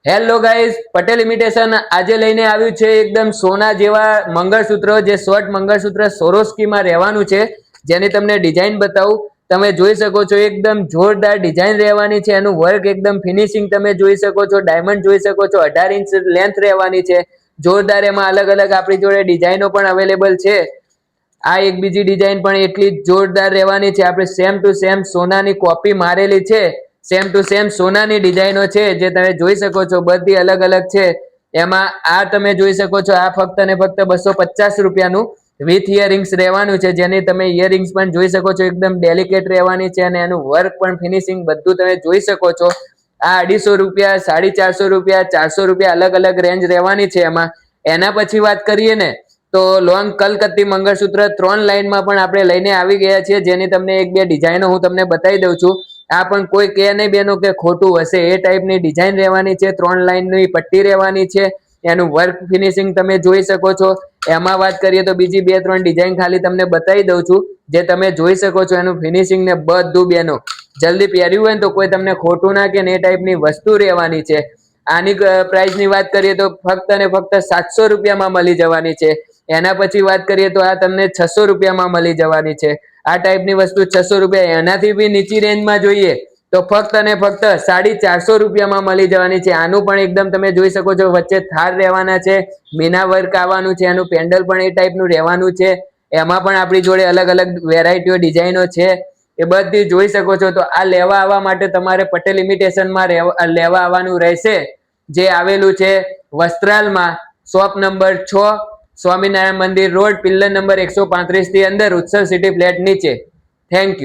Hello guys, Patel imitation આજે લઈને આવ્યું છે એકદમ સોના જેવા મંગળસૂત્રો, જે શોર્ટ મંગળસૂત્ર સોરોસ્કીમાં રહેવાનું છે, જેની તમને ડિઝાઇન બતાવું. તમે જોઈ શકો છો એકદમ જોરદાર ડિઝાઇન રહેવાની છે. એનું વર્ક એકદમ ફિનિશિંગ તમે જોઈ શકો છો. ડાયમંડ જોઈ શકો છો. 18 ઇંચ લેન્થ રહેવાની છે. જોરદાર. એમાં અલગ અલગ આપણી જોડે ડિઝાઇનો પણ અવેલેબલ છે. આ એક બીજી ડિઝાઇન પણ એટલી જ જોરદાર રહેવાની છે. આપણે સેમ ટુ સેમ સોનાની કોપી મારેલી છે. સેમ ટુ સેમ સોનાની ડિઝાઇનો છે, જે તમે જોઈ શકો છો. બધી અલગ અલગ છે. એમાં આ તમે જોઈ શકો છો, આ ફક્ત ને ફક્ત 250 રૂપિયાનું વિથ ઇયરિંગ્સ રહેવાનું છે, જેની તમે ઇયરિંગ્સ પણ જોઈ શકો છો. એકદમ ડેલિકેટ રહેવાની છે અને એનું વર્ક પણ ફિનિશિંગ બધું તમે જોઈ શકો છો. આ 250 રૂપિયા, 450 રૂપિયા, 400 રૂપિયા અલગ અલગ રેન્જ રહેવાની છે. એના પછી વાત કરીએ ને તો લોંગ કલકત્તી મંગળસૂત્ર 3 લાઈનમાં પણ આપણે લઈને આવી ગયા છીએ, જેની તમને એક બે ડિઝાઇનો હું તમને બતાવી દઉં છું. આ પણ કોઈ કે નહીં બેનો કે ખોટું હશે, એ ટાઈપની ડિઝાઇન રહેવાની છે. 3 લાઈનની પટ્ટી રહેવાની છે. એનું વર્ક ફિનિશિંગ તમે જોઈ શકો છો. એમાં વાત કરીએ તો બીજી 2-3 ડિઝાઇન ખાલી તમને બતાવી દઉં છું, જે તમે જોઈ શકો છો. એનું ફિનિશિંગ ને બધું બેનો જલ્દી પહેર્યું હોય ને તો કોઈ તમને ખોટું ના કે, એ ટાઈપની વસ્તુ રહેવાની છે. આની પ્રાઇસની વાત કરીએ તો ફક્ત ને ફક્ત 700 રૂપિયામાં મળી જવાની છે. એના પછી વાત કરીએ તો આ તમને 600 રૂપિયામાં મળી જવાની છે. આ ટાઈપની વસ્તુ 600 રૂપિયા. એનાથી બી નીચી રેન્જમાં જોઈએ તો ફક્ત ને ફક્ત 450 રૂપિયામાં મળી જવાની છે. આનું પણ એકદમ તમે જોઈ શકો છો, વચ્ચે થાર રહેવાના છે, મીના વર્ક આવવાનું છે. એનું પેન્ડલ પણ એ ટાઈપનું રહેવાનું છે. એમાં પણ આપણી જોડે અલગ અલગ વેરાયટીઓ ડિઝાઇનો છે, એ બધી જોઈ શકો છો. તો આ લેવા આવવા માટે તમારે પટેલ ઇમિટેશનમાં લેવા આવવાનું રહેશે, જે આવેલું છે વસ્ત્રાલમાં, શોપ નંબર 6, સ્વામિનારાયણ મંદિર રોડ, પિલ્લર નંબર 135 થી અંદર, ઉત્સવ સિટી ફ્લેટ નીચે. Thank you.